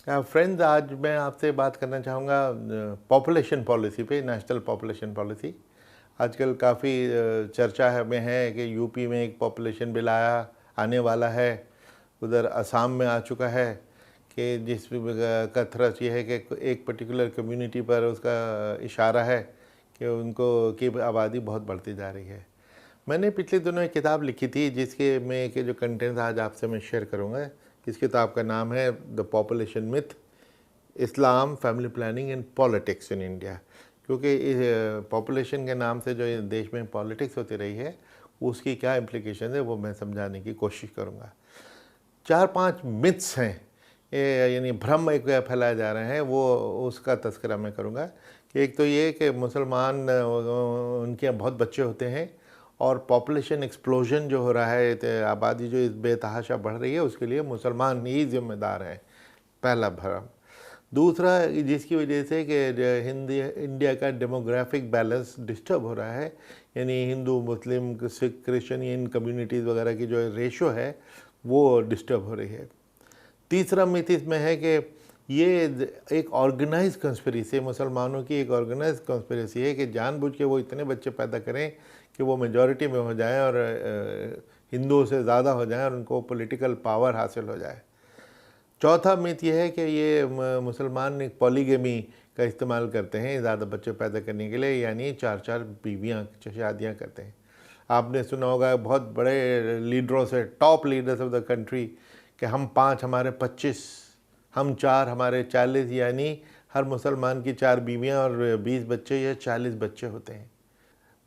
Friends, आज मैं आपसे बात करना चाहूँगा पॉपुलेशन पॉलिसी पे, नेशनल पॉपुलेशन पॉलिसी। आजकल काफ़ी चर्चा है में है कि यूपी में एक पॉपुलेशन बिल आने वाला है, उधर असम में आ चुका है, कि जिस का थ्रस्ट ये है कि एक पर्टिकुलर कम्युनिटी पर उसका इशारा है कि उनको की आबादी बहुत बढ़ती जा रही है। मैंने पिछले दिनों एक किताब लिखी थी जिसके में के जो कंटेंट्स आज आपसे मैं शेयर करूँगा। इस किताब का नाम है the population myth, Islam, family planning and politics in India. क्योंकि पॉपुलेशन के नाम से जो ये देश में पॉलिटिक्स होती रही है उसकी क्या इम्प्लीकेशन है वो मैं समझाने की कोशिश करूँगा। 4-5 मिथ्स हैं, यानी भ्रम एक फैलाए जा रहे हैं, वो उसका तस्करा मैं करूँगा। कि एक तो ये कि मुसलमान उनके बहुत बच्चे होते हैं और पॉपुलेशन एक्सप्लोजन जो हो रहा है, आबादी जो इस बेतहाशा बढ़ रही है उसके लिए मुसलमान ही जिम्मेदार हैं, पहला भ्रम। दूसरा, जिसकी वजह से कि इंडिया का डेमोग्राफिक बैलेंस डिस्टर्ब हो रहा है, यानी हिंदू, मुस्लिम, सिख, क्रिश्चियन, इन कम्युनिटीज़ वगैरह की जो रेशो है वो डिस्टर्ब हो रही है। तीसरा मिथ इसमें है कि ये एक ऑर्गेनाइज कंस्पिरेसी, मुसलमानों की एक ऑर्गेनाइज कंस्पिरेसी है कि जानबूझ के वो इतने बच्चे पैदा करें कि वो मेजॉरिटी में हो जाएं और हिंदुओं से ज़्यादा हो जाएं और उनको पॉलिटिकल पावर हासिल हो जाए। चौथा मिथ ये है कि ये मुसलमान एक पॉलीगेमी का इस्तेमाल करते हैं ज़्यादा बच्चे पैदा करने के लिए, यानी 4-4 बीवियाँ शादियाँ करते हैं। आपने सुना होगा बहुत बड़े लीडरों से, top leaders of the country, कि हम 5 हमारे 25, हम 4 हमारे 40, यानी हर मुसलमान की 4 बीवियाँ और 20 बच्चे या 40 बच्चे होते हैं।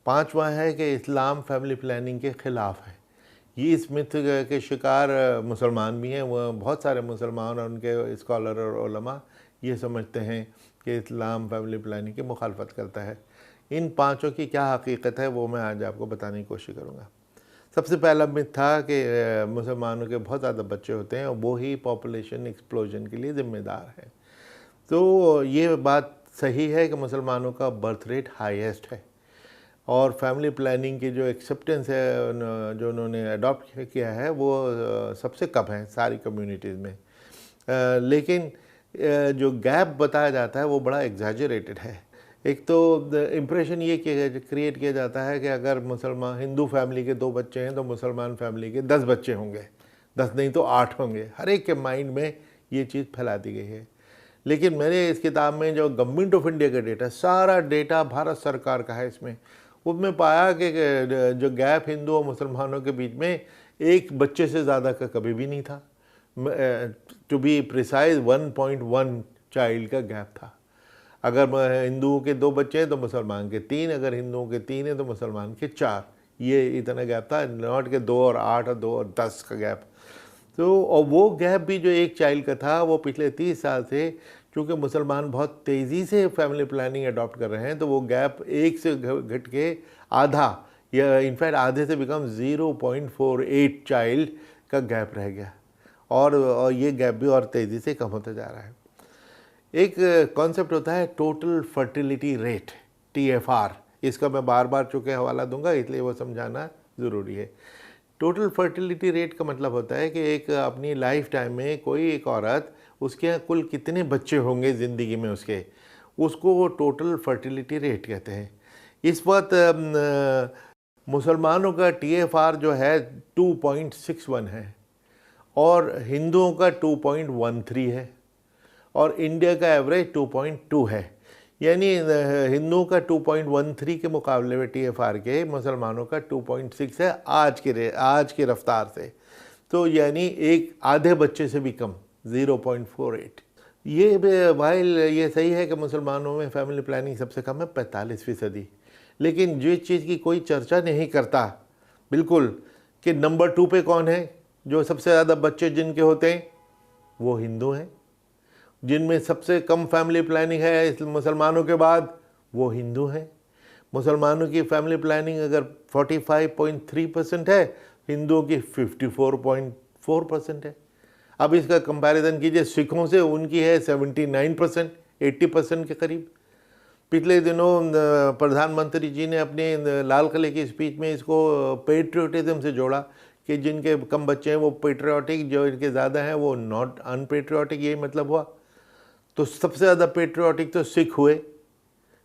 पांचवा है कि इस्लाम फैमिली प्लानिंग के ख़िलाफ़ है। ये इस मिथ के शिकार मुसलमान भी हैं। वो बहुत सारे मुसलमान और उनके स्कॉलर और उलमा ये समझते हैं कि इस्लाम फैमिली प्लानिंग की मुखालफत करता है। इन पांचों की क्या हकीकत है वो मैं आज आपको बताने की कोशिश करूँगा। सबसे पहला मिथ था कि मुसलमानों के बहुत ज़्यादा बच्चे होते हैं और वो ही पॉपुलेशन एक्सप्लोजन के लिए ज़िम्मेदार है। तो ये बात सही है कि मुसलमानों का बर्थ रेट हाईएस्ट है और फैमिली प्लानिंग की जो एक्सेप्टेंस है, जो उन्होंने अडॉप्ट किया है, वो सबसे कम है सारी कम्युनिटीज़ में। लेकिन जो गैप बताया जाता है वो बड़ा एग्जैजरेटेड है। एक तो इम्प्रेशन ये क्रिएट किया जाता है कि अगर मुसलमान हिंदू फैमिली के 2 बच्चे हैं तो मुसलमान फैमिली के 10 बच्चे होंगे, 10 नहीं तो 8 होंगे। हर एक के माइंड में ये चीज़ फैला दी गई है। लेकिन मैंने इस किताब में जो गवर्नमेंट ऑफ इंडिया का डेटा, सारा डेटा भारत सरकार का है, इसमें उसमें पाया कि जो गैप हिंदू और मुसलमानों के बीच में एक बच्चे से ज़्यादा का कभी भी नहीं था। टू बी प्रिसाइज 1.1 चाइल्ड का गैप था। अगर हिंदुओं के 2 बच्चे हैं तो मुसलमान के 3, अगर हिंदुओं के 3 हैं तो मुसलमान के 4, ये इतना गैप था। नॉट के 2 और 8 और 2 और 10 का गैप। तो और वो गैप भी जो एक चाइल्ड का था वो पिछले 30 साल से, क्योंकि मुसलमान बहुत तेज़ी से फैमिली प्लानिंग अडॉप्ट कर रहे हैं, तो वो गैप 1 से घट के आधा, या इनफैक्ट आधे से बिकम 0.48 चाइल्ड का गैप रह गया। और ये गैप भी और तेज़ी से कम होता जा रहा है। एक कॉन्सेप्ट होता है टोटल फर्टिलिटी रेट, TFR। इसका मैं बार बार चूँकि हवाला दूंगा इसलिए वो समझाना ज़रूरी है। टोटल फर्टिलिटी रेट का मतलब होता है कि एक अपनी लाइफ टाइम में कोई एक औरत, उसके यहाँ कुल कितने बच्चे होंगे ज़िंदगी में उसके, उसको वो टोटल फर्टिलिटी रेट कहते हैं। इस वक्त मुसलमानों का TFR जो है 2.61 है और हिंदुओं का 2.13 है और इंडिया का एवरेज 2.2 है। यानी हिंदुओं का 2.13 के मुकाबले में TFR के मुसलमानों का 2.6 है आज की रफ्तार से। तो यानी एक आधे बच्चे से भी कम, 0.48। ये वाइल ये सही है कि मुसलमानों में फैमिली प्लानिंग सबसे कम है, 45%। लेकिन जिस चीज़ की कोई चर्चा नहीं करता बिल्कुल, कि नंबर 2 पे कौन है, जो सबसे ज़्यादा बच्चे जिनके होते हैं वो हिंदू हैं। जिनमें सबसे कम फैमिली प्लानिंग है मुसलमानों के बाद वो हिंदू हैं। मुसलमानों की फैमिली प्लानिंग अगर 45.3% है, हिंदुओं की 54.4% है। अब इसका कंपैरिजन कीजिए सिखों से, उनकी है 79%, 80% के करीब। पिछले दिनों प्रधानमंत्री जी ने अपने लाल किले की स्पीच में इसको पेट्रियोटिज्म से जोड़ा कि जिनके कम बच्चे हैं वो पेट्रियाटिक, जो इनके ज़्यादा हैं वो नॉट अनपेट्रियाटिक, यही मतलब हुआ। तो सबसे ज़्यादा पेट्रियाटिक तो सिख हुए,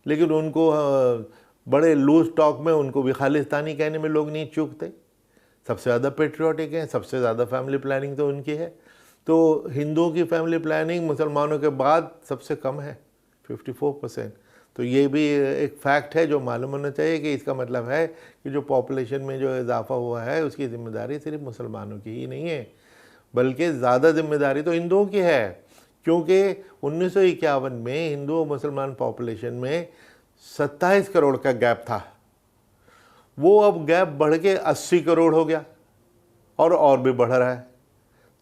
लेकिन उनको बड़े लूज टॉक में उनको भी खालिस्तानी कहने में लोग नहीं चूकते। सबसे ज़्यादा पेट्रियाटिक हैं, सबसे ज़्यादा फैमिली प्लानिंग तो उनकी है। तो हिंदुओं की फैमिली प्लानिंग मुसलमानों के बाद सबसे कम है, 54%। तो ये भी एक फैक्ट है जो मालूम होना चाहिए कि इसका मतलब है कि जो पॉपुलेशन में जो इजाफा हुआ है उसकी ज़िम्मेदारी सिर्फ मुसलमानों की ही नहीं है, बल्कि ज़्यादा जिम्मेदारी तो हिंदुओं की है, क्योंकि 1951 में हिंदू और मुसलमान पॉपुलेशन में 27 करोड़ का गैप था। वो अब गैप बढ़ के 80 करोड़ हो गया और भी बढ़ रहा है।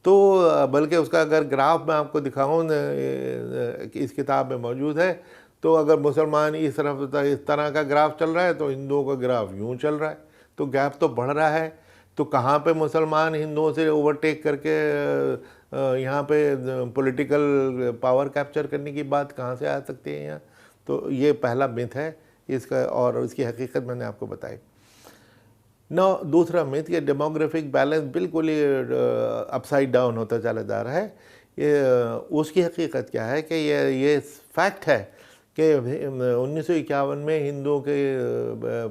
तो बल्कि उसका अगर ग्राफ मैं आपको दिखाऊं, इस किताब में मौजूद है, तो अगर मुसलमान इस तरह का ग्राफ चल रहा है तो हिंदुओं का ग्राफ यूं चल रहा है, तो गैप तो बढ़ रहा है। तो कहाँ पे मुसलमान हिंदुओं से ओवरटेक करके यहाँ पे पॉलिटिकल पावर कैप्चर करने की बात कहाँ से आ सकती है यहाँ? तो ये पहला मिथ है इसका, और इसकी हकीकत मैंने आपको बताई। ना दूसरा मिथ, ये डेमोग्राफिक बैलेंस बिल्कुल ही अपसाइड डाउन होता चला जा रहा है। ये उसकी हकीकत क्या है कि ये फैक्ट है कि 1951 में हिंदुओं के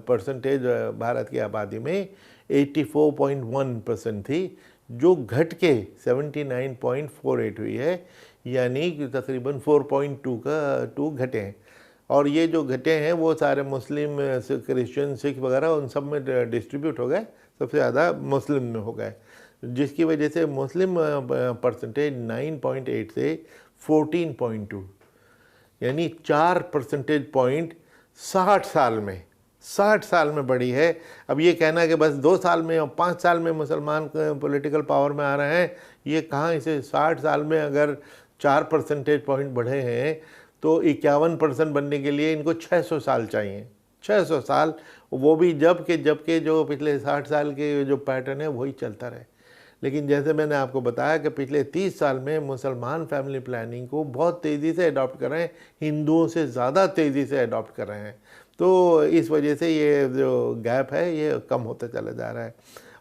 परसेंटेज भारत की आबादी में 84.1% थी, जो घट के 79.48 हुई है, यानी कि तकरीबन 4.2 घटे हैं। और ये जो घटे हैं वो सारे मुस्लिम, क्रिश्चियन, सिख वगैरह उन सब में डिस्ट्रीब्यूट हो गए, सबसे ज़्यादा मुस्लिम में हो गए, जिसकी वजह से मुस्लिम परसेंटेज 9.8 से 14.2, यानी 4 परसेंटेज पॉइंट 60 साल में बढ़ी है। अब ये कहना कि बस 2 साल में और 5 साल में मुसलमान पॉलिटिकल पावर में आ रहे हैं, ये कहाँ, इसे 60 साल में अगर 4 परसेंटेज पॉइंट बढ़े हैं तो 51% बनने के लिए इनको 600 साल चाहिए, 600 साल, वो भी जबकि जो पिछले 60 साल के जो पैटर्न है वही चलता रहे। लेकिन जैसे मैंने आपको बताया कि पिछले 30 साल में मुसलमान फैमिली प्लानिंग को बहुत तेज़ी से अडॉप्ट कर रहे हैं, हिंदुओं से ज़्यादा तेज़ी से अडॉप्ट कर रहे हैं। तो इस वजह से ये जो गैप है ये कम होता चला जा रहा है।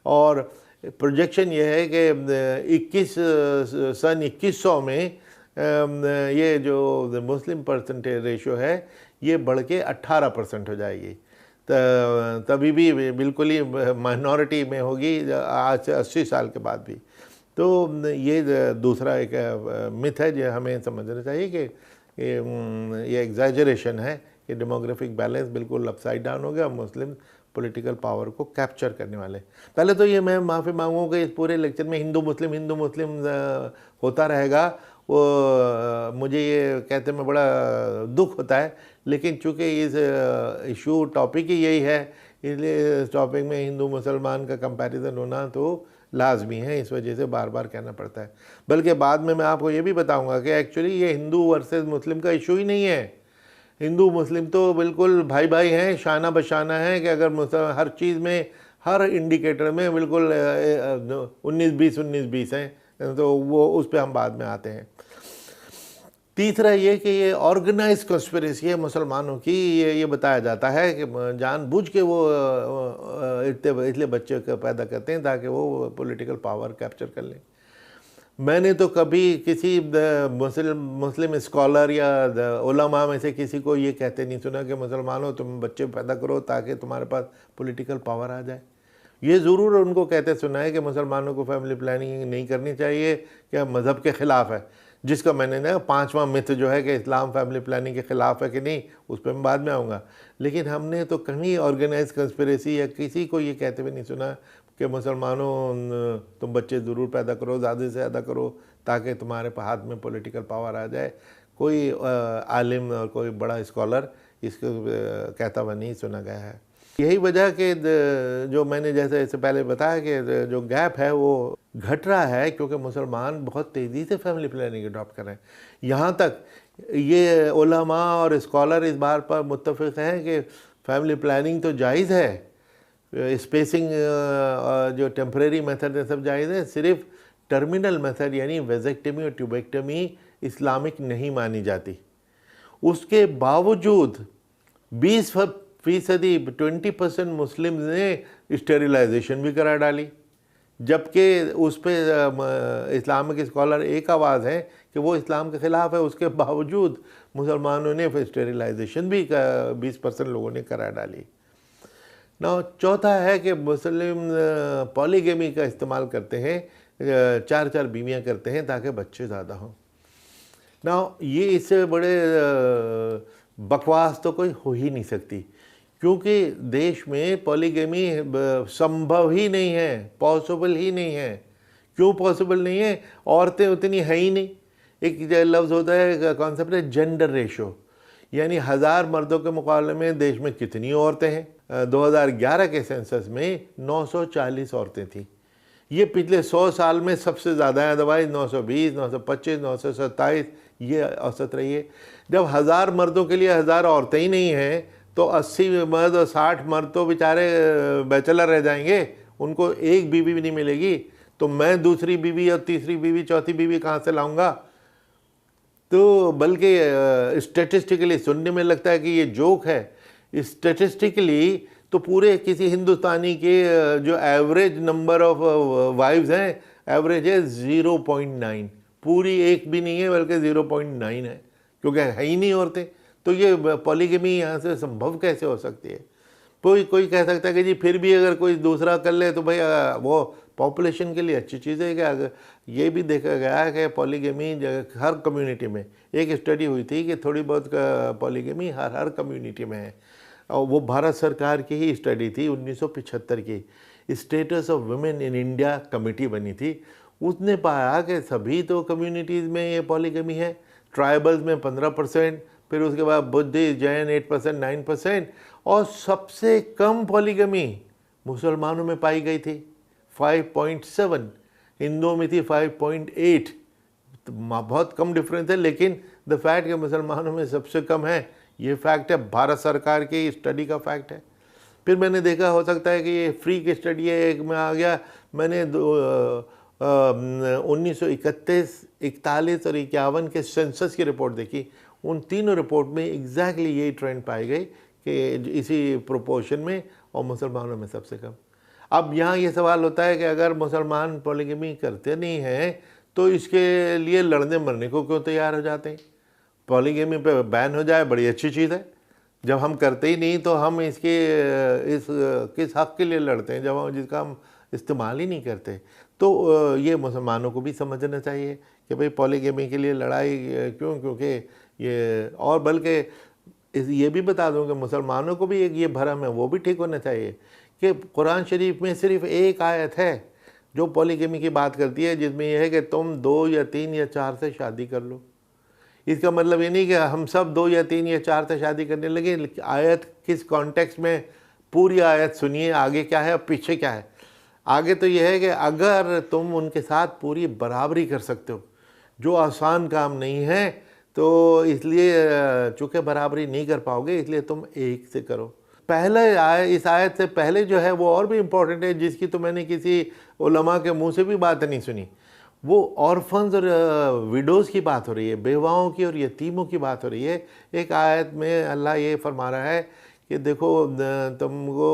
और प्रोजेक्शन ये है कि सन 2100 में ये जो मुस्लिम परसेंटेज रेशो है ये बढ़ के 18% हो जाएगी, तभी भी बिल्कुल ही माइनॉरिटी में होगी आज से 80 साल के बाद भी। तो ये दूसरा एक मिथ है जो हमें समझना चाहिए कि ये एग्जैजरेशन है कि डेमोग्राफिक बैलेंस बिल्कुल अपसाइड डाउन हो गया, मुस्लिम पॉलिटिकल पावर को कैप्चर करने वाले। पहले तो ये मैं माफ़ी मांगूँ कि इस पूरे लेक्चर में हिंदू मुस्लिम होता रहेगा, वो मुझे ये कहते में बड़ा दुख होता है, लेकिन चूँकि इस इशू टॉपिक ही यही है, इसलिए इस टॉपिक में हिंदू मुसलमान का कंपैरिजन होना तो लाजमी है, इस वजह से बार बार कहना पड़ता है। बल्कि बाद में मैं आपको ये भी बताऊंगा कि एक्चुअली ये हिंदू वर्सेस मुस्लिम का इशू ही नहीं है। हिंदू मुस्लिम तो बिल्कुल भाई भाई हैं, शाना बशाना है कि अगर हर चीज़ में, हर इंडिकेटर में बिल्कुल 19-20 हैं, तो वो उस पर हम बाद में आते हैं। तीसरा ये कि ये ऑर्गेनाइज कंस्पिरेसी है मुसलमानों की, ये बताया जाता है कि जानबूझ के वो इसलिए बच्चे पैदा करते हैं ताकि वो पॉलिटिकल पावर कैप्चर कर लें। मैंने तो कभी किसी मुस्लिम स्कॉलर या उलमा में से किसी को ये कहते नहीं सुना कि मुसलमानों तुम बच्चे पैदा करो ताकि तुम्हारे पास पॉलिटिकल पावर आ जाए। ये ज़रूर उनको कहते सुना है कि मुसलमानों को फैमिली प्लानिंग नहीं करनी चाहिए, क्या मज़हब के ख़िलाफ़ है, जिसका मैंने ना 5वां मिथ जो है कि इस्लाम फैमिली प्लानिंग के ख़िलाफ़ है कि नहीं, उस पर मैं बाद में आऊँगा। लेकिन हमने तो कहीं ऑर्गेनाइज कंस्पिरेसी या किसी को ये कहते हुए नहीं सुना कि मुसलमानों तुम बच्चे ज़रूर पैदा करो, ज़्यादा से ज़्यादा करो ताकि तुम्हारे हाथ में पॉलिटिकल पावर आ जाए। कोई आलिम और कोई बड़ा स्कॉलर इसको कहता हुआ नहीं सुना गया है। यही वजह कि जो मैंने जैसे इससे पहले बताया कि जो गैप है वो घट रहा है क्योंकि मुसलमान बहुत तेज़ी से फैमिली प्लानिंग अडॉप्ट कर रहे हैं। यहाँ तक ये उलमा और स्कॉलर इस बात पर मुत्तफ़िक़ हैं कि फैमिली प्लानिंग तो जायज़ है, स्पेसिंग जो टेम्परेरी मेथड है सब जायज़ है, सिर्फ टर्मिनल मेथड यानी वेजेक्टमी और ट्यूबेक्टमी इस्लामिक नहीं मानी जाती। उसके बावजूद 20% मुस्लिम ने स्टेरिलाइजेशन भी करा डाली, जबकि उस पर इस्लामिक स्कॉलर एक आवाज़ है कि वो इस्लाम के ख़िलाफ़ है, उसके बावजूद मुसलमानों ने फिर स्टेरिलाइजेशन भी 20% लोगों ने करा डाली। ना चौथा है कि मुस्लिम पॉलीगेमी का इस्तेमाल करते हैं, 4-4 बीवियाँ करते हैं ताकि बच्चे ज़्यादा हों। ना ये इससे बड़े बकवास तो कोई हो ही नहीं सकती, क्योंकि देश में पॉलीगेमी संभव ही नहीं है, पॉसिबल ही नहीं है। क्यों पॉसिबल नहीं है? औरतें उतनी है ही नहीं। एक लफ्ज़ होता है, कॉन्सेप्ट है जेंडर रेशो, यानी 1000 मर्दों के मुकाबले में देश में कितनी औरतें हैं। 2011 के सेंसस में 940 औरतें थीं। ये पिछले 100 साल में सबसे ज़्यादा है, अदरवाइज 920, 925, 927 ये औसत रही है। जब 1000 मर्दों के लिए 1000 औरतें ही नहीं हैं, तो 80 मर्द और 60 मर्द तो बेचारे बैचलर रह जाएंगे, उनको एक बीवी भी नहीं मिलेगी। तो मैं दूसरी बीवी और तीसरी बीवी, चौथी बीवी कहाँ से लाऊंगा? तो बल्कि स्टेटिस्टिकली सुनने में लगता है कि ये जोक है, स्टेटिस्टिकली तो पूरे किसी हिंदुस्तानी के जो एवरेज नंबर ऑफ वाइफ्स हैं, एवरेज है 0.9, पूरी एक भी नहीं है बल्कि 0.9 है, क्योंकि है ही नहीं औरतें। तो ये पॉलीगेमी यहाँ से संभव कैसे हो सकती है? कोई कह सकता है कि जी फिर भी अगर कोई दूसरा कर ले तो भाई वो पॉपुलेशन के लिए अच्छी चीज़ है। कि अगर ये भी देखा गया है कि पॉलीगेमी हर कम्युनिटी में, एक स्टडी हुई थी कि थोड़ी बहुत पॉलीगेमी हर कम्युनिटी में है, और वो भारत सरकार की ही स्टडी थी 1975 की। Status of women in India committee बनी थी, उसने पाया कि सभी तो कम्युनिटीज़ में ये पॉलीगेमी है। ट्राइबल्स में 15%, फिर उसके बाद बुद्धिस्ट, जैन 8%, 9%, और सबसे कम पॉलीगेमी मुसलमानों में पाई गई थी 5.7, हिंदुओं में थी 5.8। तो बहुत कम डिफरेंस है, लेकिन द फैक्ट कि मुसलमानों में सबसे कम है, ये फैक्ट है, भारत सरकार की स्टडी का फैक्ट है। फिर मैंने देखा, हो सकता है कि ये फ्री की स्टडी है, एक में आ गया, मैंने 1931, 41 और 51 के सेंसस की रिपोर्ट देखी। उन तीनों रिपोर्ट में एग्जैक्टली यही ट्रेंड पाई गई कि इसी प्रोपोर्शन में, और मुसलमानों में सबसे कम। अब यहाँ ये सवाल होता है कि अगर मुसलमान पॉलीगेमी करते नहीं हैं तो इसके लिए लड़ने मरने को क्यों तैयार हो जाते हैं? पॉलीगेमी पे बैन हो जाए, बड़ी अच्छी चीज़ है। जब हम करते ही नहीं तो हम इस किस हक़ के लिए लड़ते हैं, जब जिसका हम इस्तेमाल ही नहीं करते? तो ये मुसलमानों को भी समझना चाहिए कि भाई पॉलीगेमी के लिए लड़ाई क्यों, क्योंकि ये, और बल्कि ये भी बता दूं कि मुसलमानों को भी एक ये भरम है, वो भी ठीक होना चाहिए कि कुरान शरीफ में सिर्फ एक आयत है जो पॉलीगेमी की बात करती है, जिसमें यह है कि तुम 2 या 3 या 4 से शादी कर लो। इसका मतलब ये नहीं कि हम सब 2 या 3 या 4 से शादी करने लगे। आयत किस कॉन्टेक्स्ट में, पूरी आयत सुनिए, आगे क्या है और पीछे क्या है। आगे तो यह है कि अगर तुम उनके साथ पूरी बराबरी कर सकते हो, जो आसान काम नहीं है, तो इसलिए चूँकि बराबरी नहीं कर पाओगे, इसलिए तुम एक से करो। पहले इस आयत से पहले जो है वो और भी इम्पोर्टेंट है, जिसकी तो मैंने किसी उलमा के मुंह से भी बात नहीं सुनी। वो ऑर्फन्स और विडोज़ की बात हो रही है, बेवाओं की और यतीमों की बात हो रही है। एक आयत में अल्लाह ये फरमा रहा है कि देखो, तुमको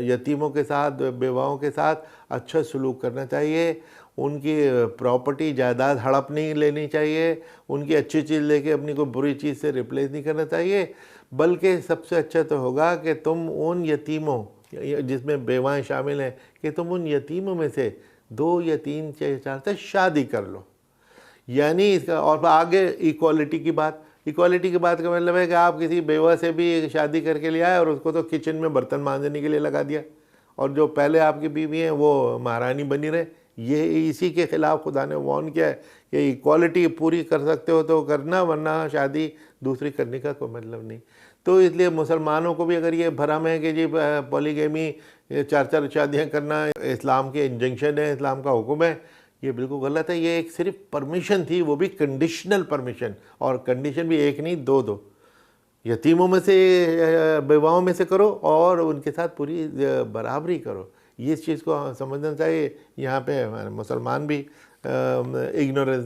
यतीमों के साथ, बेवाओं के साथ अच्छा सलूक करना चाहिए, उनकी प्रॉपर्टी जायदाद हड़प नहीं लेनी चाहिए, उनकी अच्छी चीज़ लेके अपनी कोई बुरी चीज़ से रिप्लेस नहीं करना चाहिए, बल्कि सबसे अच्छा तो होगा कि तुम उन यतीमों, जिसमें बेवाएँ शामिल हैं, कि तुम उन यतीमों में से 2 या 3 या 4 से शादी कर लो। यानी इसका, और आगे इक्वालिटी की बात का मतलब है कि आप किसी बेवा से भी शादी करके ले आए और उसको तो किचन में बर्तन मांजने के लिए लगा दिया, और जो पहले आपकी बीवी हैं वो महारानी बनी रहे। ये इसी के ख़िलाफ़ खुदा ने वार्न किया है कि इक्वालिटी पूरी कर सकते हो तो करना, वरना शादी दूसरी करने का कोई मतलब नहीं। तो इसलिए मुसलमानों को भी अगर ये भरम है कि जी पॉलीगेमी, 4-4 शादियाँ करना इस्लाम के इंजंक्शन है, इस्लाम का हुक्म है, ये बिल्कुल गलत है। ये एक सिर्फ परमिशन थी, वो भी कंडीशनल परमिशन, और कंडीशन भी एक नहीं 2-2। यतीमों में से, बेवाओं में से करो, और उनके साथ पूरी बराबरी करो। ये इस चीज़ को समझना चाहिए। यहाँ पे मुसलमान भी इग्नोरेंस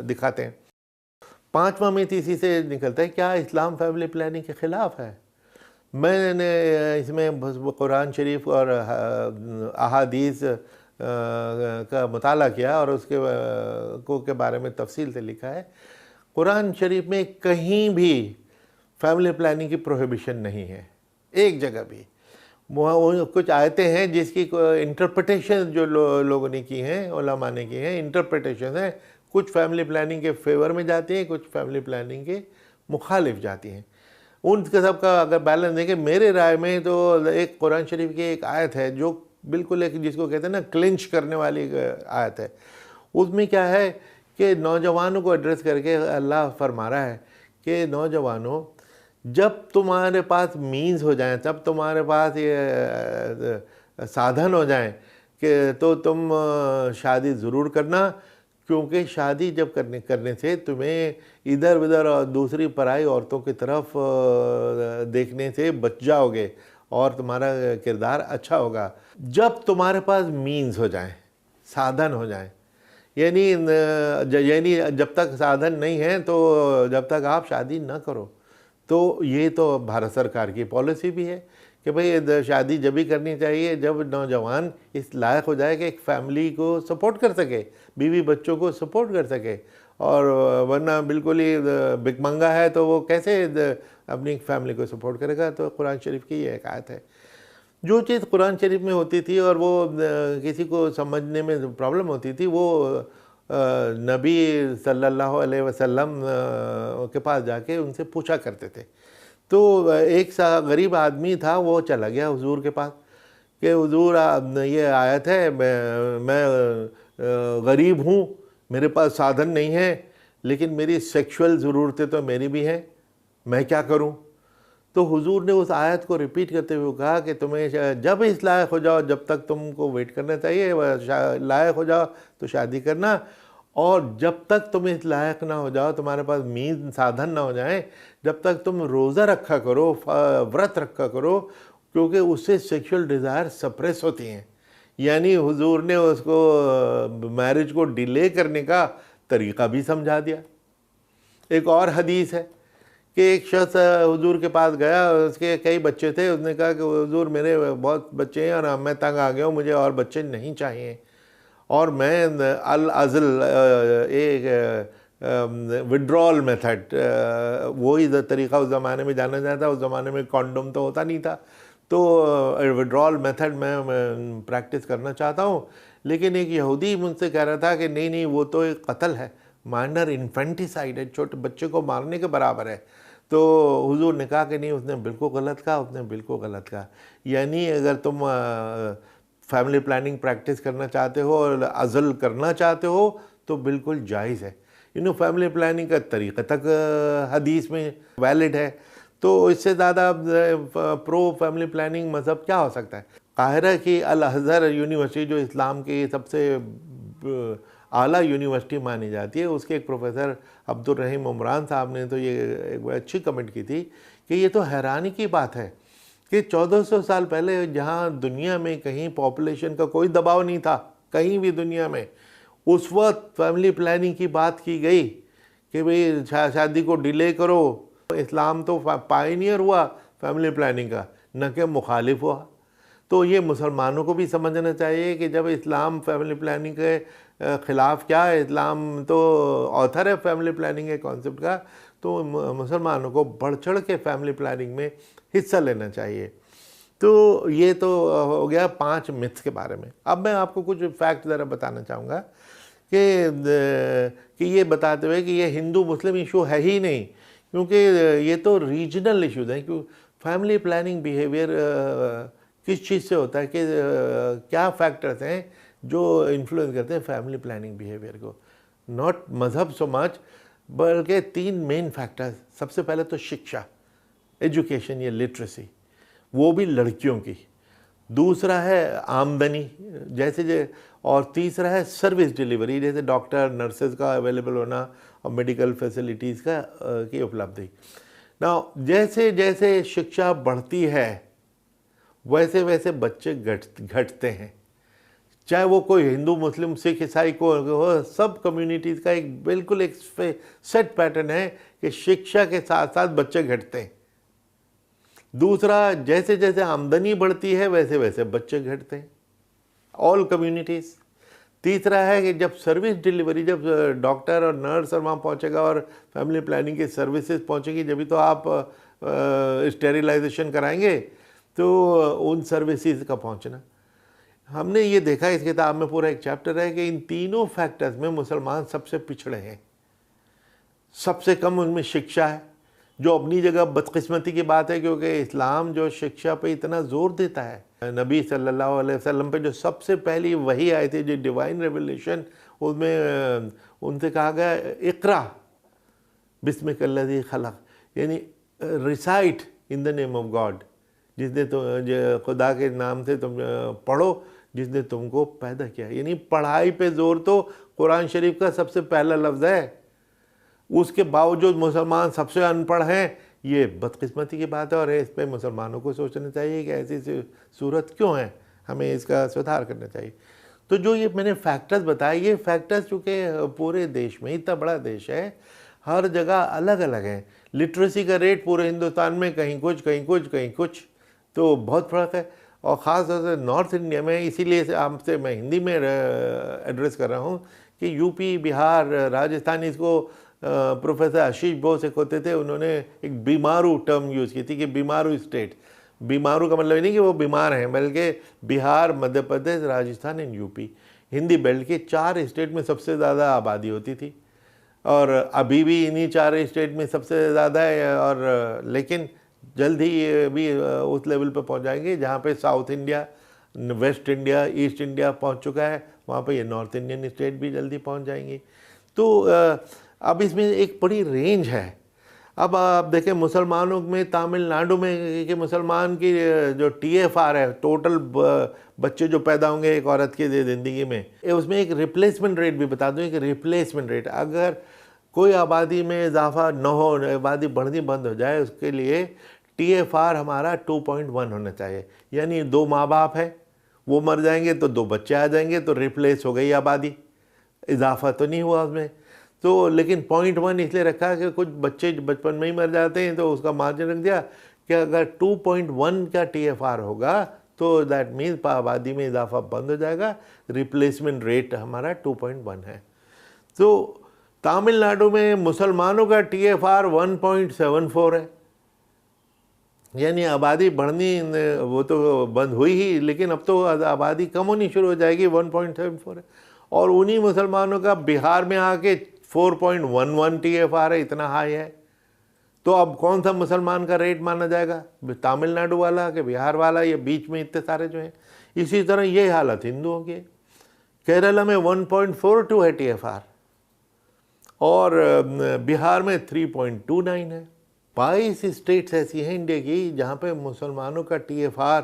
दिखाते हैं। 5वां मिथ इसी से निकलता है, क्या इस्लाम फैमिली प्लानिंग के ख़िलाफ़ है? मैंने इसमें कुरान शरीफ और अहादीस का मुताला किया और उसके के बारे में तफसील से लिखा है, कुरान शरीफ में कहीं भी फैमिली प्लानिंग की प्रोहिबिशन नहीं है, एक जगह भी। वो कुछ आयतें हैं जिसकी इंटरप्रिटेशन जो लोगों ने की हैं, उलमा ने की हैं, इंटरप्रिटेशन है, कुछ फैमिली प्लानिंग के फेवर में जाती हैं, कुछ फैमिली प्लानिंग के मुखालिफ जाती हैं। उन सब का अगर बैलेंस देखें, मेरे राय में तो एक कुरान शरीफ की एक आयत है जो बिल्कुल एक, जिसको कहते हैं ना, क्लिंच करने वाली आयत है। उसमें क्या है कि नौजवानों को एड्रेस करके अल्लाह फरमा रहा है कि नौजवानों, जब तुम्हारे पास मीन्स हो जाएं, तब तुम्हारे पास ये साधन हो जाएं कि तो तुम शादी ज़रूर करना, क्योंकि शादी जब करने से तुम्हें इधर उधर और दूसरी पराई औरतों की तरफ देखने से बच जाओगे और तुम्हारा किरदार अच्छा होगा। जब तुम्हारे पास मीन्स हो जाएं, साधन हो जाएं, यानी जब तक साधन नहीं है तो जब तक आप शादी ना करो। तो ये तो भारत सरकार की पॉलिसी भी है कि भाई शादी जब भी करनी चाहिए जब नौजवान इस लायक हो जाए कि एक फैमिली को सपोर्ट कर सके, बीवी बच्चों को सपोर्ट कर सके। और वरना बिल्कुल ही भिखमंगा है तो वो कैसे अपनी फैमिली को सपोर्ट करेगा। तो कुरान शरीफ की ये एक आयत है। जो चीज़ कुरान शरीफ में होती थी और वो किसी को समझने में प्रॉब्लम होती थी, वो नबी सल्लल्लाहु अलैहि वसल्लम के पास जाके उनसे पूछा करते थे। तो एक सा गरीब आदमी था, वो चला गया हुजूर के पास कि हुजूर ये आयत है, मैं गरीब हूँ, मेरे पास साधन नहीं है, लेकिन मेरी सेक्सुअल ज़रूरतें तो मेरी भी हैं, मैं क्या करूँ। तो हुजूर ने उस आयत को रिपीट करते हुए कहा कि तुम्हें जब इस लायक हो जाओ, जब तक तुमको वेट करना चाहिए, लायक हो जाओ तो शादी करना, और जब तक तुम इस लायक ना हो जाओ, तुम्हारे पास मीन साधन ना हो जाए, जब तक तुम रोज़ा रखा करो, व्रत रखा करो, क्योंकि उससे सेक्सुअल डिज़ायर सप्रेस होती हैं। यानी हुजूर ने उसको मैरिज को डिले करने का तरीक़ा भी समझा दिया। एक और हदीस है कि एक शख्स हुजूर के पास गया, उसके कई बच्चे थे, उसने कहा कि हुजूर मेरे बहुत बच्चे हैं और मैं तंग आ गया हूँ, मुझे और बच्चे नहीं चाहिए, और मैं अल अज़ल एक विड्रॉल मेथड, वही तरीक़ा उस ज़माने में जाना जाता। उस ज़माने में कॉन्डोम तो होता नहीं था, तो विड्रॉल मेथड मैं प्रैक्टिस करना चाहता हूँ। लेकिन एक यहूदी मुझसे कह रहा था कि नहीं नहीं, वो तो एक कत्ल है, माइनर इन्फेंटिसाइड है, छोटे बच्चे को मारने के बराबर है। तो हुजूर ने कहा कि नहीं, उसने बिल्कुल गलत कहा, उसने बिल्कुल गलत कहा। यानी अगर तुम फैमिली प्लानिंग प्रैक्टिस करना चाहते हो और अज़ल करना चाहते हो तो बिल्कुल जायज़ है। फैमिली प्लानिंग का तरीक़ा तक हदीस में वैलिड है, तो इससे ज़्यादा प्रो फैमिली प्लानिंग मज़हब क्या हो सकता है। काहिरा की अल अज़हर यूनिवर्सिटी, जो इस्लाम की सबसे आला यूनिवर्सिटी मानी जाती है, उसके एक प्रोफेसर अब्दुल रहीम उमरान साहब ने तो ये एक अच्छी कमेंट की थी कि ये तो हैरानी की बात है कि 1400 साल पहले जहाँ दुनिया में कहीं पॉपुलेशन का कोई दबाव नहीं था, कहीं भी दुनिया में, उस वक्त फैमिली प्लानिंग की बात की गई कि भाई शादी को डिले करो। इस्लाम तो पायनियर हुआ फैमिली प्लानिंग का, न कि मुखालिफ हुआ। तो ये मुसलमानों को भी समझना चाहिए कि जब इस्लाम फैमिली प्लानिंग के ख़िलाफ़, क्या है, इस्लाम तो ऑथर है फैमिली प्लानिंग के कॉन्सेप्ट का, तो मुसलमानों को बढ़ चढ़ के फैमिली प्लानिंग में हिस्सा लेना चाहिए। तो ये तो हो गया 5 मिथ्स के बारे में। अब मैं आपको कुछ फैक्ट ज़रा बताना चाहूँगा कि ये बताते हुए कि ये हिंदू मुस्लिम इशू है ही नहीं, क्योंकि ये तो रीजनल इशूज़ हैं। क्यों फैमिली प्लानिंग बिहेवियर किस चीज़ से होता है, कि क्या फैक्टर्स हैं जो इन्फ्लुएंस करते हैं फैमिली प्लानिंग बिहेवियर को। नॉट मज़हब सो मच, बल्कि 3 मेन फैक्टर्स। सबसे पहले तो शिक्षा, एजुकेशन या लिटरेसी, वो भी लड़कियों की। दूसरा है आमदनी, और तीसरा है सर्विस डिलीवरी, जैसे डॉक्टर नर्सेज का अवेलेबल होना और मेडिकल फैसिलिटीज़ का की उपलब्धि। ना जैसे जैसे शिक्षा बढ़ती है वैसे वैसे बच्चे घटते हैं, चाहे वो कोई हिंदू मुस्लिम सिख ईसाई को हो, सब कम्युनिटीज़ का एक बिल्कुल एक सेट पैटर्न है कि शिक्षा के साथ साथ बच्चे घटते हैं। दूसरा, जैसे जैसे आमदनी बढ़ती है वैसे वैसे बच्चे घटते हैं। All communities. तीसरा है कि जब सर्विस डिलीवरी, जब डॉक्टर और नर्स और वहाँ पहुँचेगा और फैमिली प्लानिंग की सर्विसेज पहुँचेगी, जब भी तो आप स्टेरिलाइजेशन कराएंगे। तो उन सर्विसेज का पहुँचना, हमने ये देखा इस किताब में पूरा एक चैप्टर है कि इन तीनों फैक्टर्स में मुसलमान सबसे पिछड़े हैं। सबसे कम उनमें शिक्षा है, जो अपनी जगह बदकिस्मती की बात है, क्योंकि इस्लाम जो शिक्षा पे इतना जोर देता है, नबी सल्लल्लाहु अलैहि वसल्लम पे जो सबसे पहली वही आई थी, जो डिवाइन रेवलेशन, उसमें उनसे कहा गया इक़रा बिस्मिकल्लज़ी खलक़, यानी recite in the name of God, जिसने तो खुदा के नाम से तुम पढ़ो जिसने तुमको पैदा किया। यानी पढ़ाई पे जोर तो कुरान शरीफ का सबसे पहला लफ्ज़ है। उसके बावजूद मुसलमान सबसे अनपढ़ हैं, ये बदकिस्मती की बात है। और इस पर मुसलमानों को सोचना चाहिए कि ऐसी सूरत क्यों है, हमें इसका सुधार करना चाहिए। तो जो ये मैंने फैक्टर्स बताए, ये फैक्टर्स चूँकि पूरे देश में, इतना बड़ा देश है, हर जगह अलग अलग हैं। लिटरेसी का रेट पूरे हिंदुस्तान में कहीं कुछ कहीं कुछ कहीं कुछ, तो बहुत फ़र्क है। और ख़ास तौर से नॉर्थ इंडिया में, इसीलिए आपसे मैं हिंदी में एड्रेस कर रहा हूँ कि यूपी, बिहार, राजस्थान, इसको प्रोफेसर आशीष बोस एक होते थे, उन्होंने एक बीमारू टर्म यूज़ की थी कि बीमारू स्टेट। बीमारू का मतलब नहीं कि वो बीमार हैं, बल्कि Bihar, Madhya Pradesh, Rajasthan and UP, Hindi belt के 4 स्टेट में सबसे ज़्यादा आबादी होती थी। और अभी भी इन्हीं 4 स्टेट में सबसे ज़्यादा है। और लेकिन जल्द ही ये भी उस लेवल पर पहुंच जाएंगे जहाँ पे south India, waste India, east India पहुंच चुका है, वहाँ पे ये नॉर्थ इंडियन स्टेट भी जल्दी पहुंच जाएंगे। तो अब इसमें एक बड़ी रेंज है। अब आप देखें मुसलमानों में, तमिलनाडु में कि मुसलमान की जो TFR है, टोटल बच्चे जो पैदा होंगे एक औरत की ज़िंदगी में, उसमें एक रिप्लेसमेंट रेट भी बता दूँ कि रिप्लेसमेंट रेट, अगर कोई आबादी में इजाफा न हो, आबादी बढ़नी बंद हो जाए, उसके लिए TFR हमारा 2.1 होना चाहिए। यानी 2 माँ बाप है, वो मर जाएंगे तो 2 बच्चे आ जाएंगे, तो रिप्लेस हो गई आबादी, इजाफा तो नहीं हुआ उसमें। तो लेकिन 0.1 इसलिए रखा कि कुछ बच्चे बचपन में ही मर जाते हैं, तो उसका मार्जिन रख दिया कि अगर 2.1 का TFR होगा तो दैट मीन्स आबादी में इजाफा बंद हो जाएगा। रिप्लेसमेंट रेट हमारा 2.1 है। तो तमिलनाडु में मुसलमानों का TFR 1.74 है, यानी आबादी बढ़नी वो तो बंद हुई ही, लेकिन अब तो आबादी कम होनी शुरू हो जाएगी, 1.74 है। और उन्हीं मुसलमानों का बिहार में आके 4.11 TFR है, इतना हाई है। तो अब कौन सा मुसलमान का रेट माना जाएगा, तमिलनाडु वाला कि बिहार वाला, ये बीच में इतने सारे जो हैं। इसी तरह ये हालत हिंदुओं की। केरला में 1.42 है TFR, और बिहार में 3.29 है। 22 स्टेट्स ऐसी हैं इंडिया की जहाँ पे मुसलमानों का TFR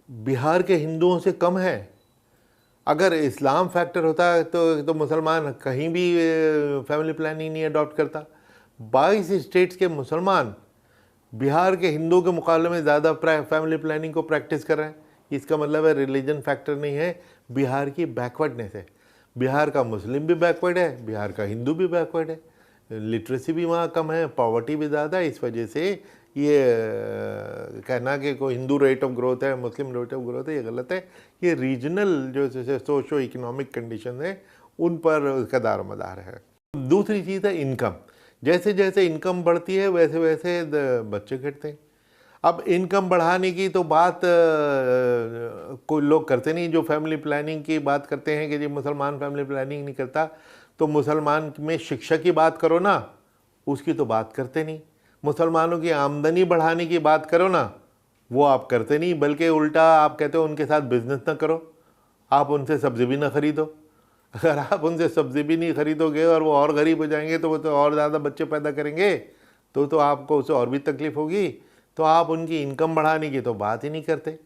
बिहार के हिंदुओं से कम है। अगर इस्लाम फैक्टर होता तो मुसलमान कहीं भी फैमिली प्लानिंग नहीं अडॉप्ट करता। 22 स्टेट्स के मुसलमान बिहार के हिंदुओं के मुकाबले में ज़्यादा फैमिली प्लानिंग को प्रैक्टिस कर रहे हैं। इसका मतलब है रिलीजन फैक्टर नहीं है, बिहार की बैकवर्डनेस है। बिहार का मुस्लिम भी बैकवर्ड है, बिहार का हिंदू भी बैकवर्ड है, लिटरेसी भी वहाँ कम है, पॉवर्टी भी ज़्यादा है। इस वजह से ये कहना कि कोई हिंदू रेट ऑफ ग्रोथ है, मुस्लिम रेट ऑफ ग्रोथ है, ये गलत है। ये रीजनल जो सोशो इकोनॉमिक कंडीशन है उन पर उसका दारोमदार है। दूसरी चीज़ है इनकम। जैसे जैसे इनकम बढ़ती है वैसे वैसे बच्चे घटते हैं। अब इनकम बढ़ाने की तो बात कोई लोग करते नहीं। जो फैमिली प्लानिंग की बात करते हैं कि जी मुसलमान फैमिली प्लानिंग नहीं करता, तो मुसलमान में शिक्षा की बात करो ना, उसकी तो बात करते नहीं। मुसलमानों की आमदनी बढ़ाने की बात करो ना, वो आप करते नहीं, बल्कि उल्टा आप कहते हो उनके साथ बिजनेस ना करो, आप उनसे सब्ज़ी भी ना खरीदो। अगर आप उनसे सब्ज़ी भी नहीं खरीदोगे और वो और गरीब हो जाएंगे तो वो तो और ज़्यादा बच्चे पैदा करेंगे, तो आपको उससे और भी तकलीफ़ होगी। तो आप उनकी इनकम बढ़ाने की तो बात ही नहीं करते।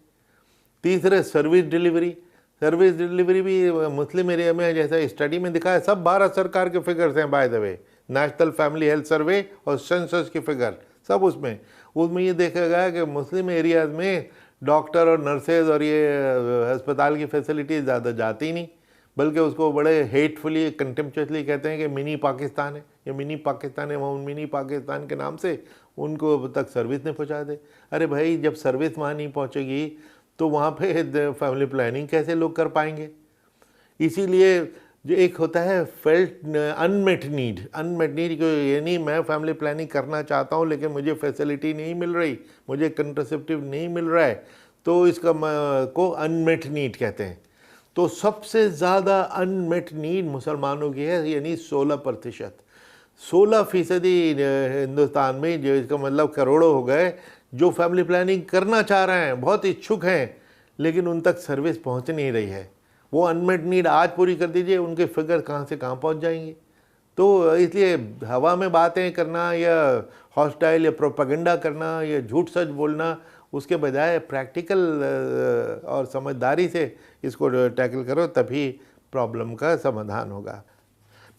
तीसरे सर्विस डिलीवरी। सर्विस डिलीवरी भी मुस्लिम एरिया में जैसा स्टडी में दिखा है, सब भारत सरकार के फिगर्स हैं by the way, national family health survey और सेंसस की फिगर सब उसमें ये देखा गया कि मुस्लिम एरियाज़ में डॉक्टर और नर्सेज और ये अस्पताल की फैसिलिटीज़ ज़्यादा जाती ही नहीं, बल्कि उसको बड़े हेटफुली कंटेम्पचुअसली कहते हैं कि मिनी पाकिस्तान है, ये मिनी पाकिस्तान है, वहाँ मिनी पाकिस्तान के नाम से उनको अब तक सर्विस नहीं पहुँचा दे। अरे भाई, जब सर्विस वहाँ नहीं पहुँचेगी तो वहाँ पे फैमिली प्लानिंग कैसे लोग कर पाएंगे? इसीलिए जो एक होता है फेल्ट अनमेट नीड को, ये नहीं मैं फैमिली प्लानिंग करना चाहता हूँ लेकिन मुझे फैसिलिटी नहीं मिल रही, मुझे कंट्रासेप्टिव नहीं मिल रहा है, तो इसका को अनमेट नीड कहते हैं। तो सबसे ज़्यादा अनमेट नीड मुसलमानों की है, यानी 16%। 16% हिंदुस्तान में, जो इसका मतलब करोड़ों हो गए, जो फैमिली प्लानिंग करना चाह रहे हैं, बहुत इच्छुक हैं, लेकिन उन तक सर्विस पहुंच नहीं रही है। वो अनमेट नीड आज पूरी कर दीजिए, उनके फिगर कहाँ से कहाँ पहुंच जाएंगे। तो इसलिए हवा में बातें करना या हॉस्टाइल या प्रोपेगेंडा करना या झूठ सच बोलना, उसके बजाय प्रैक्टिकल और समझदारी से इसको टैकल करो, तभी प्रॉब्लम का समाधान होगा।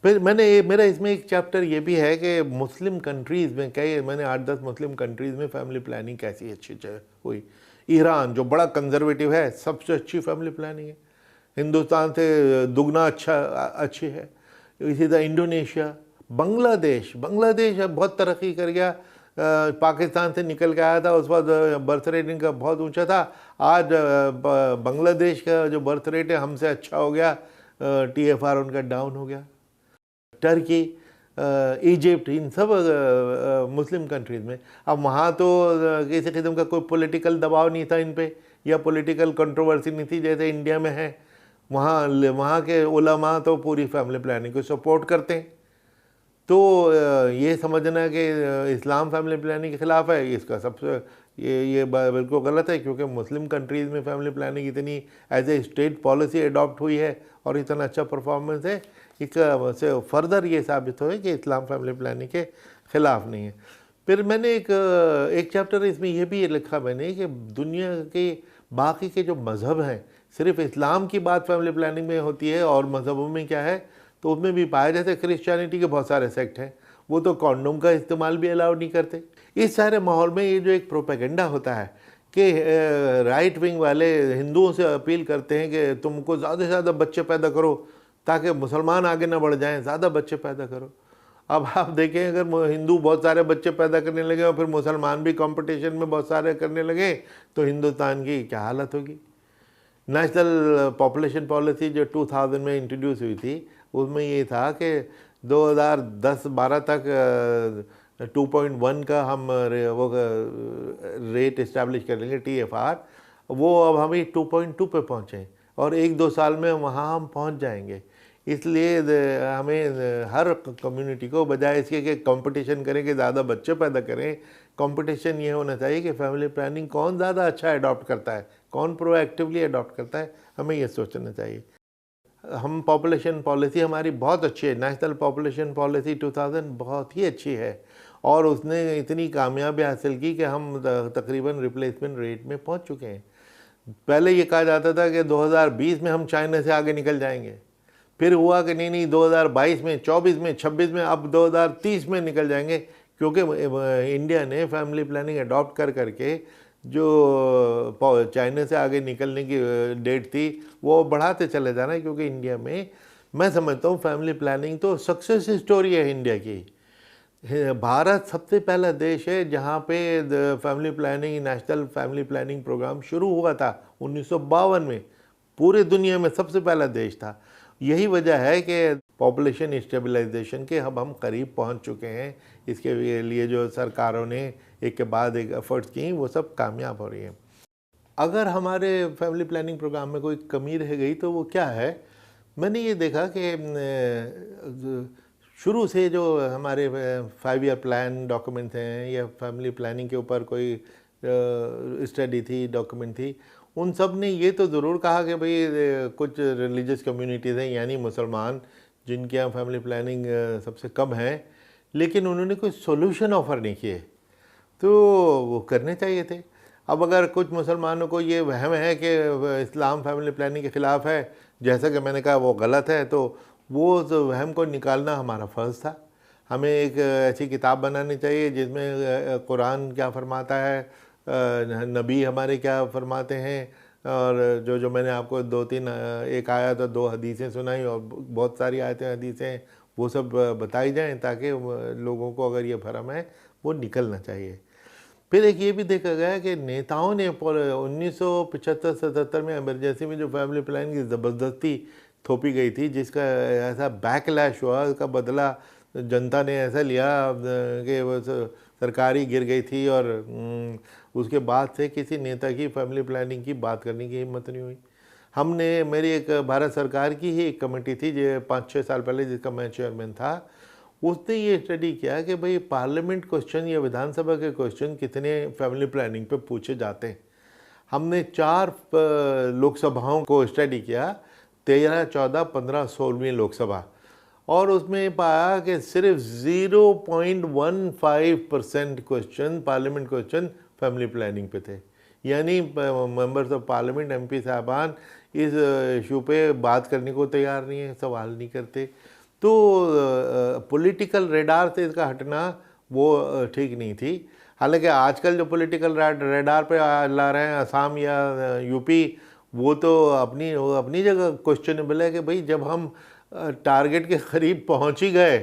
फिर मेरा इसमें एक चैप्टर ये भी है कि मुस्लिम कंट्रीज़ में मैंने 8-10 मुस्लिम कंट्रीज़ में फैमिली प्लानिंग कैसी अच्छी हुई। ईरान जो बड़ा कंजर्वेटिव है, सबसे अच्छी फैमिली प्लानिंग है, हिंदुस्तान से दुगना अच्छी है। इसी तरह इंडोनेशिया, बांग्लादेश अब बहुत तरक्की कर गया, पाकिस्तान से निकल के आया था, उस वक्त बर्थ रेट इनका बहुत ऊंचा था। आज बांग्लादेश का जो बर्थ रेट है हमसे अच्छा हो गया, TFR उनका डाउन हो गया। टर्की, इजिप्ट, इन सब मुस्लिम कंट्रीज़ में अब वहाँ तो किसी किस्म का कोई पॉलिटिकल दबाव नहीं था इन पे, या पॉलिटिकल कंट्रोवर्सी नहीं थी जैसे इंडिया में है। वहाँ के उलमा तो पूरी फैमिली प्लानिंग को सपोर्ट करते हैं। तो ये समझना कि इस्लाम फैमिली प्लानिंग के ख़िलाफ़ है, इसका सबसे ये बिल्कुल गलत है, क्योंकि मुस्लिम कंट्रीज़ में फैमिली प्लानिंग इतनी as a state policy adopt हुई है और इतना अच्छा परफॉर्मेंस है, इससे फर्दर ये साबित हो कि इस्लाम फैमिली प्लानिंग के ख़िलाफ़ नहीं है। फिर मैंने एक चैप्टर इसमें यह भी लिखा मैंने कि दुनिया के बाकी के जो मज़हब हैं, सिर्फ इस्लाम की बात फैमिली प्लानिंग में होती है और मज़हबों में क्या है तो उसमें भी पाया, जैसे क्रिश्चियनिटी के बहुत सारे सेक्ट हैं, वो तो कॉन्डोम का इस्तेमाल भी अलाउ नहीं करते। इस सारे माहौल में ये जो एक प्रोपेगेंडा होता है कि राइट विंग वाले हिंदुओं से अपील करते हैं कि तुमको ज़्यादा से ज़्यादा बच्चे पैदा करो ताकि मुसलमान आगे ना बढ़ जाएं, ज़्यादा बच्चे पैदा करो। अब आप देखें, अगर हिंदू बहुत सारे बच्चे पैदा करने लगे और फिर मुसलमान भी कंपटीशन में बहुत सारे करने लगे तो हिंदुस्तान की क्या हालत होगी। नेशनल पॉपुलेशन पॉलिसी जो 2000 में इंट्रोड्यूस हुई थी, उसमें ये था कि 2010-12 तक 2.1 का हम वो रेट इस्टेब्लिश कर लेंगे, TFR। वो अब हम 2.2 पे पहुँचें और 1-2 साल में वहाँ हम पहुँच जाएंगे। इसलिए हमें हर कम्युनिटी को, बजाय इसके कि कंपटीशन करें कि ज़्यादा बच्चे पैदा करें, कंपटीशन ये होना चाहिए कि फैमिली प्लानिंग कौन ज़्यादा अच्छा अडॉप्ट करता है, कौन प्रोएक्टिवली अडॉप्ट करता है, हमें ये सोचना चाहिए। हम पॉपुलेशन पॉलिसी हमारी बहुत अच्छी है, नेशनल पॉपुलेशन पॉलिसी 2000 बहुत ही अच्छी है और उसने इतनी कामयाबी हासिल की कि हम तकरीबन रिप्लेसमेंट रेट में पहुंच चुके हैं। पहले ये कहा जाता था कि 2020 में हम चाइना से आगे निकल जाएंगे, फिर हुआ कि नहीं 2022 में, 24 में, 26 में, अब 2030 में निकल जाएंगे, क्योंकि इंडिया ने फैमिली प्लानिंग अडॉप्ट कर करके जो चाइना से आगे निकलने की डेट थी वो बढ़ाते चले जाना है। क्योंकि इंडिया में मैं समझता हूँ फैमिली प्लानिंग तो सक्सेस स्टोरी है इंडिया की। भारत सबसे पहला देश है जहाँ पे family planning, national family planning programme शुरू हुआ था 1952 में, पूरे दुनिया में सबसे पहला देश था। यही वजह है कि पॉपुलेशन स्टेबलाइजेशन के अब हम करीब पहुंच चुके हैं। इसके लिए जो सरकारों ने एक के बाद एक एफर्ट्स की, वो सब कामयाब हो रही हैं। अगर हमारे फैमिली प्लानिंग प्रोग्राम में कोई कमी रह गई तो वो क्या है, मैंने ये देखा कि शुरू से जो हमारे 5 ईयर प्लान डॉक्यूमेंट्स हैं या फैमिली प्लानिंग के ऊपर कोई स्टडी थी, डॉक्यूमेंट थी, उन सब ने ये तो ज़रूर कहा कि भाई कुछ रिलीजियस कम्युनिटीज़ हैं, यानी मुसलमान, जिनके यहाँ फैमिली प्लानिंग सबसे कम है, लेकिन उन्होंने कोई सोल्यूशन ऑफ़र नहीं किए, तो वो करने चाहिए थे। अब अगर कुछ मुसलमानों को ये वहम है कि इस्लाम फैमिली प्लानिंग के ख़िलाफ़ है, जैसा कि मैंने कहा वो गलत है, तो वो वहम को निकालना हमारा फ़र्ज़ था। हमें एक ऐसी किताब बनानी चाहिए जिसमें कुरान क्या फरमाता है, नबी हमारे क्या फरमाते हैं, और जो मैंने आपको 2-3 एक आयत और 2 हदीसें सुनाई और बहुत सारी आयतें हदीसें वो सब बताई जाएं, ताकि लोगों को अगर ये भरम है वो निकलना चाहिए। फिर एक ये भी देखा गया कि नेताओं ने 1975-77 में इमरजेंसी में जो फैमिली प्लानिंग की ज़बरदस्ती थोपी गई थी, जिसका ऐसा बैकलैश हुआ, उसका बदला जनता ने ऐसा लिया कि वो सरकार ही गिर गई थी, और उसके बाद से किसी नेता की फैमिली प्लानिंग की बात करने की हिम्मत नहीं हुई। हमने, मेरी एक भारत सरकार की ही एक कमेटी थी जो 5-6 साल पहले, जिसका मैं चेयरमैन था, उसने ये स्टडी किया कि भाई पार्लियामेंट क्वेश्चन या विधानसभा के क्वेश्चन कितने फैमिली प्लानिंग पे पूछे जाते हैं। हमने 4 लोकसभाओं को स्टडी किया, 13, 14, 15, 16वीं लोकसभा, और उसमें पाया कि सिर्फ 0.15% question, parliament question family planning पे थे। यानी मेंबर्स ऑफ पार्लियामेंट, एमपी साहबान इस इशू पे बात करने को तैयार नहीं है, सवाल नहीं करते। तो पॉलिटिकल रेडार से इसका हटना वो ठीक नहीं थी। हालांकि आजकल जो पॉलिटिकल रेडार पे ला रहे हैं असम या यूपी, वो तो अपनी जगह क्वेश्चनेबल है कि भाई जब हम टारगेट के करीब पहुंच ही गए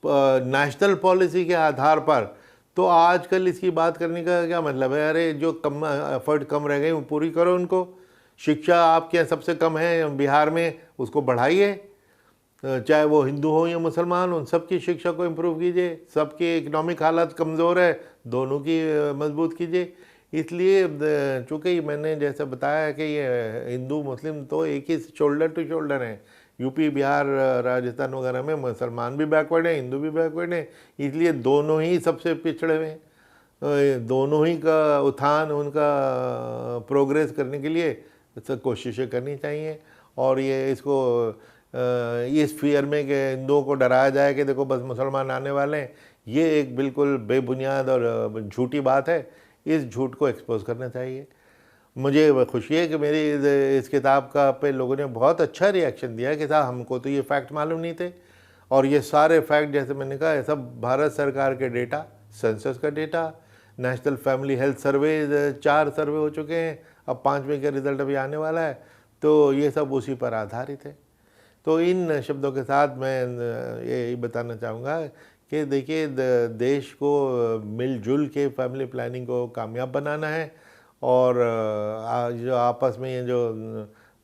नेशनल पॉलिसी के आधार पर, तो आजकल इसकी बात करने का क्या मतलब है? अरे जो कम एफर्ट कम रह गए वो पूरी करो उनको। शिक्षा आपके यहाँ सबसे कम है बिहार में, उसको बढ़ाइए, चाहे वो हिंदू हो या मुसलमान, उन सबकी शिक्षा को इम्प्रूव कीजिए। सबकी इकोनॉमिक हालत कमज़ोर है, दोनों की मजबूत कीजिए। इसलिए चूँकि मैंने जैसे बताया कि ये हिंदू मुस्लिम तो एक ही शोल्डर टू शोल्डर हैं। यूपी, बिहार, राजस्थान वगैरह में मुसलमान भी बैकवर्ड हैं, हिंदू भी बैकवर्ड हैं, इसलिए दोनों ही सबसे पिछड़े हुए हैं। दोनों ही का उत्थान, उनका प्रोग्रेस करने के लिए कोशिशें करनी चाहिए। और ये इसको इस फियर में कि हिंदुओं को डराया जाए कि देखो बस मुसलमान आने वाले हैं, ये एक बिल्कुल बेबुनियाद और झूठी बात है। इस झूठ को एक्सपोज करना चाहिए। मुझे खुशी है कि मेरी इस किताब का पे लोगों ने बहुत अच्छा रिएक्शन दिया कि साहब हमको तो ये फैक्ट मालूम नहीं थे, और ये सारे फैक्ट जैसे मैंने कहा, ये सब भारत सरकार के डेटा, सेंसस का data, national family health survey, 4 सर्वे हो चुके हैं, अब 5वें का रिजल्ट अभी आने वाला है, तो ये सब उसी पर आधारित है। तो इन शब्दों के साथ मैं यही बताना चाहूँगा कि देखिए, देश को मिलजुल के फैमिली प्लानिंग को कामयाब बनाना है, और जो आपस में ये जो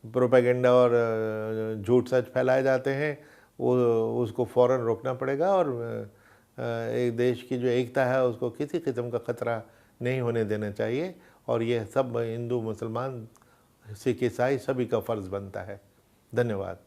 प्रोपेगेंडा और झूठ सच फैलाए जाते हैं, वो उसको फ़ौरन रोकना पड़ेगा, और एक देश की जो एकता है उसको किसी किस्म का ख़तरा नहीं होने देना चाहिए। और ये सब हिंदू, मुसलमान, सिख, ईसाई सभी का फ़र्ज़ बनता है। धन्यवाद।